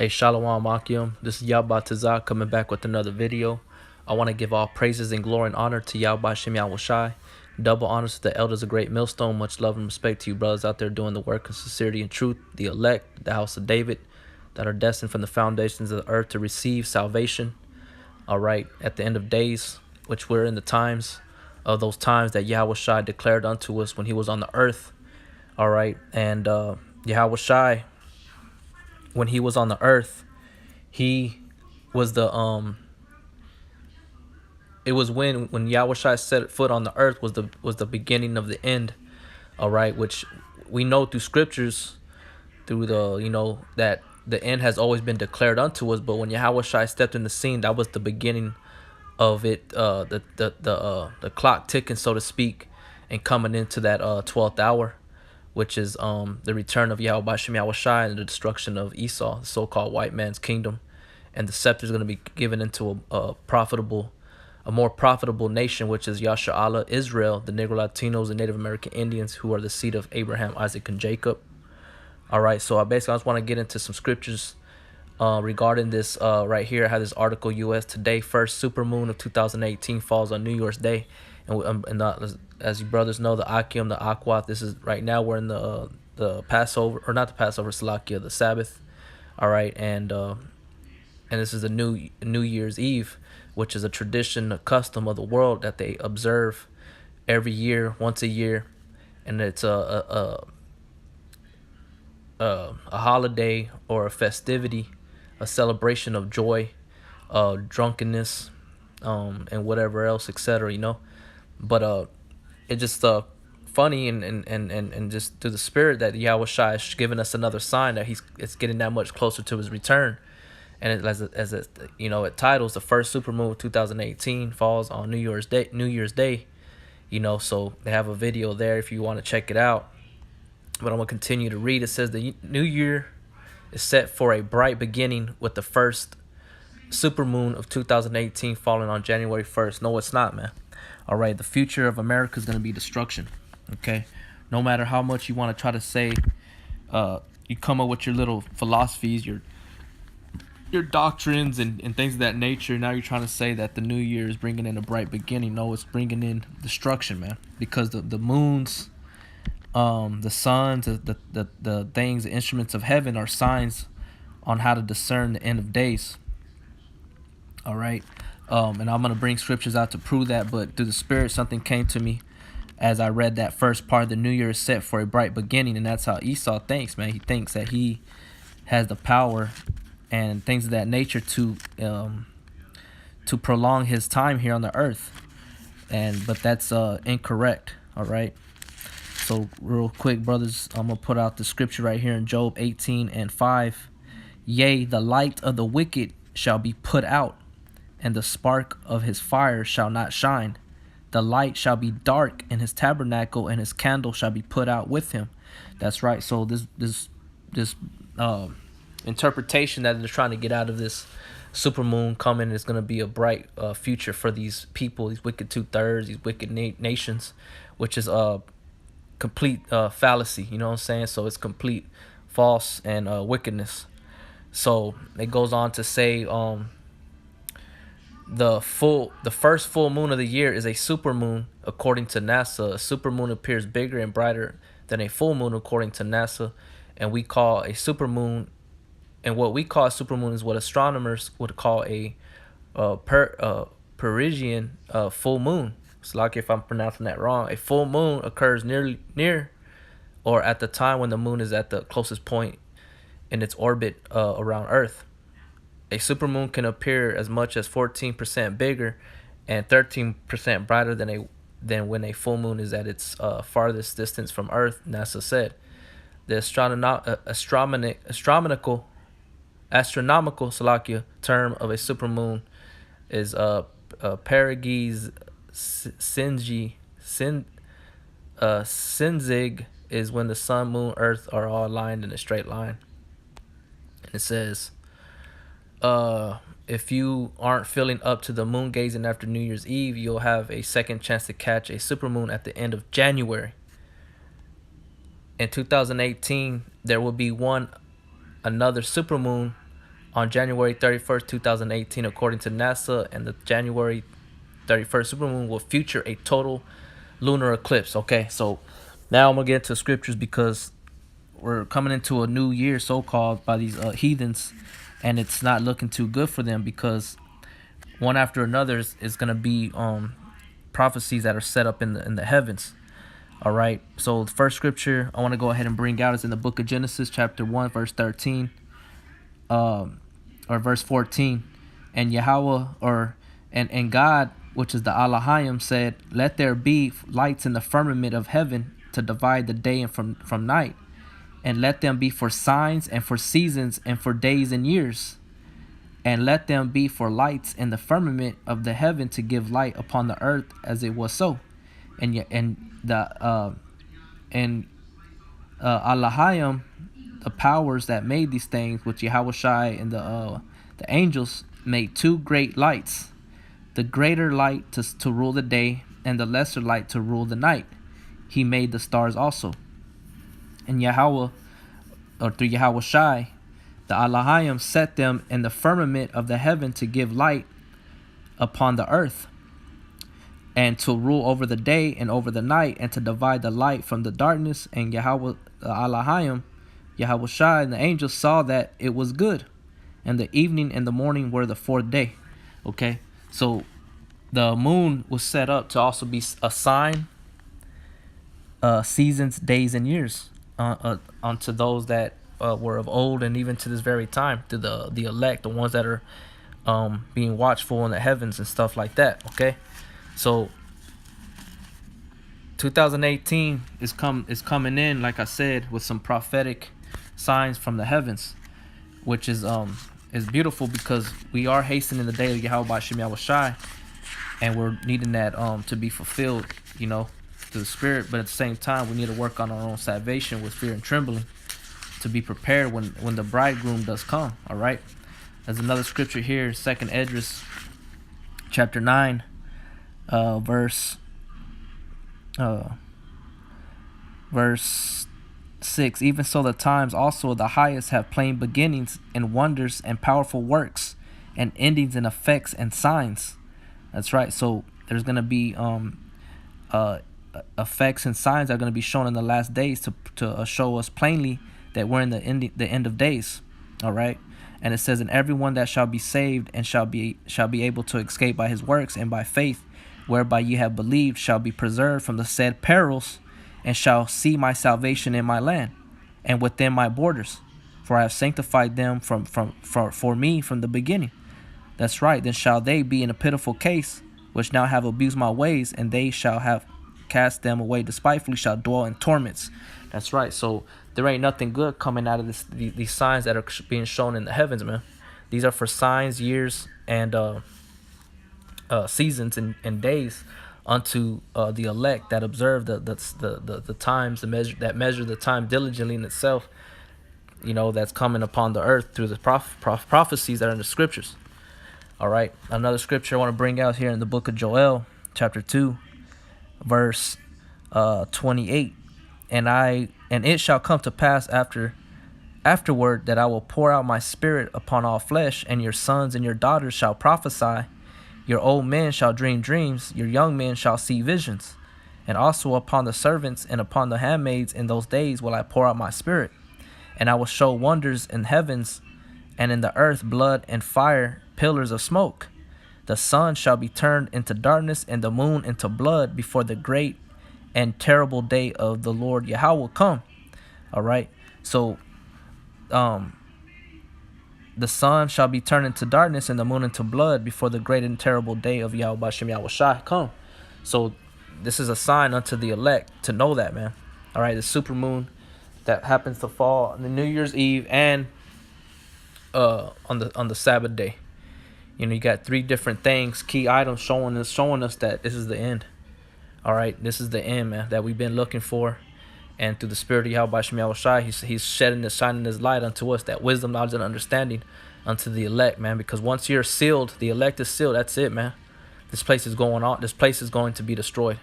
Hey, Shalom Akim. This is Yahba Tazak coming back with another video. I want to give all praises and glory and honor to Yahba Shem Yahushai. Double honors to the elders of Great Millstone. Much love and respect to you brothers out there doing the work of sincerity and truth. The elect, the house of David, that are destined from the foundations of the earth to receive salvation. All right, at the end of days, which we're in the times of those times that Yahushai declared unto us when he was on the earth. All right, and Yahushai, when he was on the earth, he was the it was when Yahushua set foot on the earth was the beginning of the end. All right, which we know through scriptures, through the that the end has always been declared unto us. But when Yahushua stepped in the scene, that was the beginning of it, the clock ticking, so to speak, and coming into that 12th hour, which is the return of Yahweh Shem Yahushua and the destruction of Esau, the so-called white man's kingdom. And the scepter is going to be given into a more profitable nation, which is Yasha Allah, Israel, the Negro Latinos and Native American Indians, who are the seed of Abraham, Isaac, and Jacob. All right, so I just want to get into some scriptures regarding this right here. I have this article, U.S. Today, first supermoon of 2018 falls on New Year's Day. As you brothers know, the Akim, the Aquath, this is right now we're in the Passover, or not the Passover, Salakia, the Sabbath. All right, and this is the New Year's Eve, which is a tradition, a custom of the world that they observe every year, once a year, and it's a holiday or a festivity, a celebration of joy, drunkenness, and whatever else, etc. But it's just funny and just through the spirit that Yahweh is giving us another sign that it's getting that much closer to his return. And it titles, the first supermoon of 2018 falls on New Year's Day. So they have a video there if you want to check it out. But I'm going to continue to read. It says the new year is set for a bright beginning with the first supermoon of 2018 falling on January 1st. No, it's not, man. All right, the future of America is going to be destruction. Okay, no matter how much you want to try to say, you come up with your little philosophies, your doctrines and things of that nature. Now you're trying to say that the new year is bringing in a bright beginning. No, it's bringing in destruction, man. Because the moons, the suns, the things, the instruments of heaven are signs on how to discern the end of days. All right, and I'm gonna bring scriptures out to prove that. But through the Spirit, something came to me as I read that first part. The new year is set for a bright beginning, and that's how Esau thinks, man. He thinks that he has the power and things of that nature to prolong his time here on the earth, but that's incorrect. All right, so real quick, brothers, I'm gonna put out the scripture right here in Job 18:5. Yea, the light of the wicked shall be put out, and the spark of his fire shall not shine. The light shall be dark in his tabernacle, and his candle shall be put out with him. That's right. So this interpretation that they're trying to get out of this supermoon coming is going to be a bright future for these people, these wicked 2/3, these wicked nations, which is a complete fallacy. You know what I'm saying? So it's complete false and wickedness. So it goes on to say the first full moon of the year is a supermoon according to NASA. A supermoon appears bigger and brighter than a full moon according to NASA, and we call a supermoon. And what we call a supermoon is what astronomers would call a Parisian full moon. It's like, if I'm pronouncing that wrong, a full moon occurs near or at the time when the moon is at the closest point in its orbit around Earth. A supermoon can appear as much as 14% bigger and 13% brighter than when a full moon is at its farthest distance from Earth, NASA said. The astronomical Salakia term of a supermoon is Perigee Sinzig, is when the sun, moon, earth are all aligned in a straight line. And it says, if you aren't feeling up to the moon gazing after New Year's Eve, you'll have a second chance to catch a supermoon at the end of January. In 2018, there will be another supermoon on January 31st, 2018, according to NASA, and the January 31st supermoon will feature a total lunar eclipse. Okay, so now I'm gonna get into scriptures because we're coming into a new year, so called, by these heathens, and it's not looking too good for them because one after another is gonna be prophecies that are set up in the heavens. All right, so the first scripture I want to go ahead and bring out is in the book of Genesis, chapter 1, verse 13, or verse 14. And Yahweh, and God, which is the Elohim, said, let there be lights in the firmament of heaven to divide the day and from night, and let them be for signs and for seasons and for days and years, and let them be for lights in the firmament of the heaven to give light upon the earth, as it was so. And Elohim, the powers that made these things, which Yahweh Shai and the angels, made two great lights, the greater light to rule the day, and the lesser light to rule the night. He made the stars also. And Yahweh, or through Yahweh Shai, the Elohim set them in the firmament of the heaven to give light upon the earth, and to rule over the day and over the night, and to divide the light from the darkness. And Yahweh, Elohim, Yahweh Shai, and the angels saw that it was good. And the evening and the morning were the fourth day. Okay, so the moon was set up to also be a sign, seasons, days, and years unto those that were of old, and even to this very time, to the elect, the ones that are being watchful in the heavens and stuff like that. Okay, so 2018 is coming in, like I said, with some prophetic signs from the heavens, which is beautiful because we are hastening the day of Yahweh B'Shem Yahweh Shai, and we're needing that to be fulfilled, through the Spirit. But at the same time, we need to work on our own salvation with fear and trembling to be prepared when the bridegroom does come. All right, there's another scripture here, 2nd Esdras, chapter 9, verse 6. Even so, the times also of the highest have plain beginnings and wonders and powerful works and endings and effects and signs. That's right. So there's going to be effects and signs that are going to be shown in the last days to show us plainly that we're in the end of days. All right. And it says, and everyone that shall be saved and shall be able to escape by his works and by faith whereby ye have believed shall be preserved from the said perils, and shall see my salvation in my land and within my borders, for I have sanctified them for me from the beginning. That's right. Then shall they be in a pitiful case, which now have abused my ways, and they shall have cast them away despitefully, shall dwell in torments. That's right. So there ain't nothing good coming out of these signs that are being shown in the heavens, man. These are for signs, years, and seasons and days unto the elect that observe the times, that measure the time diligently in itself, that's coming upon the earth through the prophecies that are in the scriptures. All right, another scripture I want to bring out here in the book of Joel, chapter 2, verse 28. And it shall come to pass afterward that I will pour out my spirit upon all flesh, and your sons and your daughters shall prophesy. Your old men shall dream dreams, your young men shall see visions. And also upon the servants and upon the handmaids in those days will I pour out my spirit. And I will show wonders in heavens and in the earth, blood and fire, pillars of smoke. The sun shall be turned into darkness and the moon into blood before the great and terrible day of the Lord Yahweh will come. All right. So, the sun shall be turned into darkness and the moon into blood before the great and terrible day of Yahweh B'Shem Yahweh Shai come. So this is a sign unto the elect to know that, man. All right, the supermoon that happens to fall on the New Year's Eve and on the Sabbath day. You got three different things, key items showing us that this is the end. All right, this is the end, man, that we've been looking for. And through the spirit of Yahweh B'Shem Yahweh Shai, he's shining his light unto us, that wisdom, knowledge, and understanding unto the elect, man. Because once you're sealed, the elect is sealed. That's it, man. This place is going on. This place is going to be destroyed.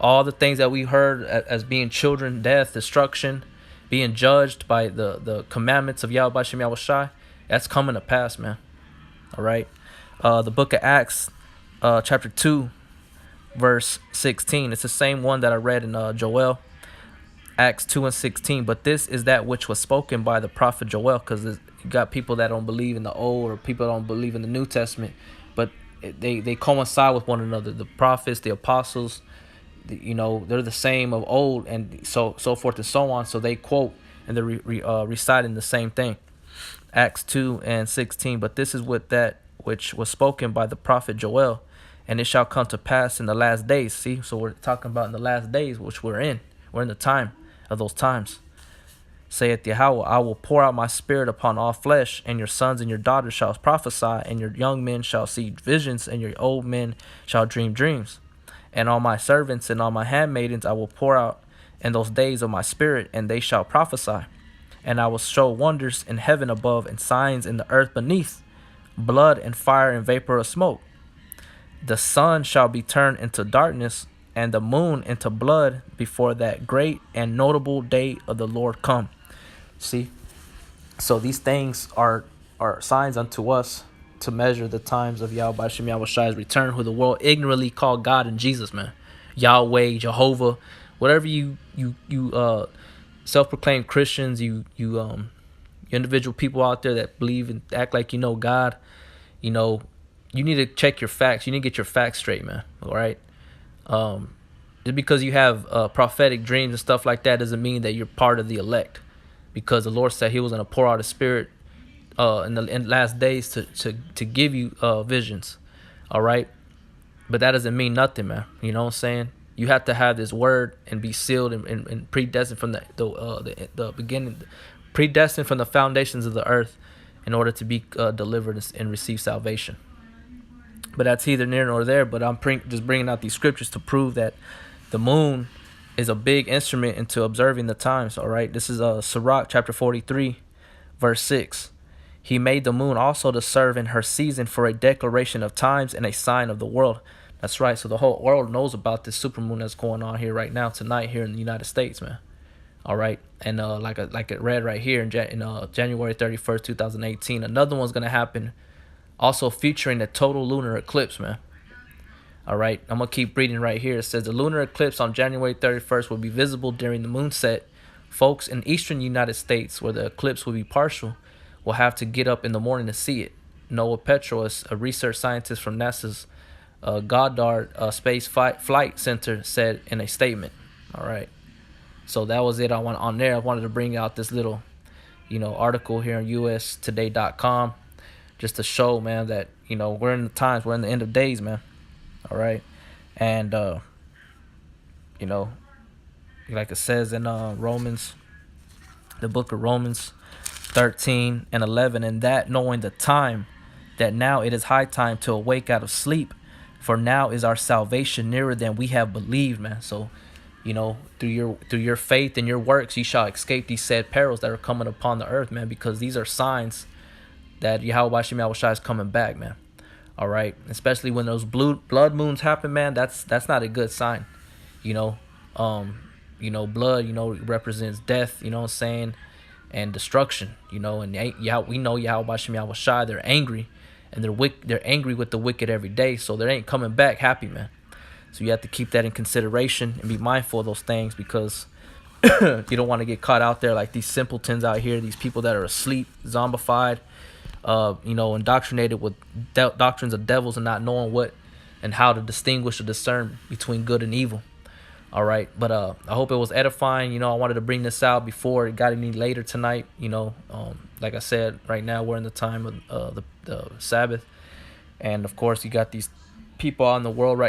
All the things that we heard as being children, death, destruction, being judged by the commandments of Yahweh B'Shem Yahweh Shai, That's coming to pass, man. All right. The book of Acts, chapter 2, verse 16. It's the same one that I read in Joel, Acts 2 and 16. But this is that which was spoken by the prophet Joel, because you got people that don't believe in the Old, or people that don't believe in the New Testament, but they coincide with one another. The prophets, the apostles, they're the same of old, and so forth and so on. So they quote, and they're reciting the same thing. Acts 2 and 16. But this is with that which was spoken by the prophet Joel, and it shall come to pass in the last days. See, so we're talking about in the last days, which we're in. We're in the time of those times. Saith Yahweh, I will pour out my spirit upon all flesh, and your sons and your daughters shall prophesy, and your young men shall see visions, and your old men shall dream dreams. And on my servants and on my handmaidens I will pour out in those days of my spirit, and they shall prophesy. And I will show wonders in heaven above, and signs in the earth beneath, blood and fire and vapor of smoke. The sun shall be turned into darkness, and the moon into blood, before that great and notable day of the Lord come. See, so these things are signs unto us to measure the times of Yahweh Shem Yahweh Shai's return, who the world ignorantly called God and Jesus, man. Yahweh, Jehovah, whatever you self-proclaimed Christians, you individual people out there that believe and act like you know God, you need to check your facts. You need to get your facts straight, man. All right. Just because you have prophetic dreams and stuff like that doesn't mean that you're part of the elect, because the Lord said He was going to pour out His Spirit in the last days to give you visions. All right. But that doesn't mean nothing, man. You know what I'm saying? You have to have this word and be sealed and predestined from the beginning, predestined from the foundations of the earth, in order to be delivered and receive salvation. But that's either near nor there. But I'm just bringing out these scriptures to prove that the moon is a big instrument into observing the times. All right. This is Sirach chapter 43, verse 6. He made the moon also to serve in her season for a declaration of times and a sign of the world. That's right. So the whole world knows about this supermoon that's going on here right now, tonight, here in the United States, man. All right. And like it read right here in January 31st, 2018, another one's going to happen, also featuring a total lunar eclipse, man. All right. I'm going to keep reading right here. It says the lunar eclipse on January 31st will be visible during the moon set. Folks in eastern United States, where the eclipse will be partial, will have to get up in the morning to see it. Noah Petros, a research scientist from NASA's Goddard Space Flight Center, said in a statement. All right. So that was it. I wanted to bring out this little, article here on ustoday.com, just to show, man, that, we're in the times, we're in the end of days, man. All right. And, like it says in Romans, the book of Romans 13 and 11, and that knowing the time, that now it is high time to awake out of sleep, for now is our salvation nearer than we have believed, man. So, through your faith and your works, you shall escape these said perils that are coming upon the earth, man, because these are signs that Yahweh Shem Yahweh Shai is coming back, man. All right. Especially when those blood moons happen, man, that's not a good sign. Blood, represents death, you know what I'm saying, and destruction, and we know Yahweh Shem Yahweh Shai, they're angry, and they're angry with the wicked every day, so they ain't coming back happy, man. So you have to keep that in consideration and be mindful of those things, because you don't want to get caught out there like these simpletons out here, these people that are asleep, zombified, indoctrinated with doctrines of devils, and not knowing what and how to distinguish or discern between good and evil. All right. But I hope it was edifying. I wanted to bring this out before it got any later tonight. Like I said, right now we're in the time of the Sabbath. And of course, you got these people out in the world right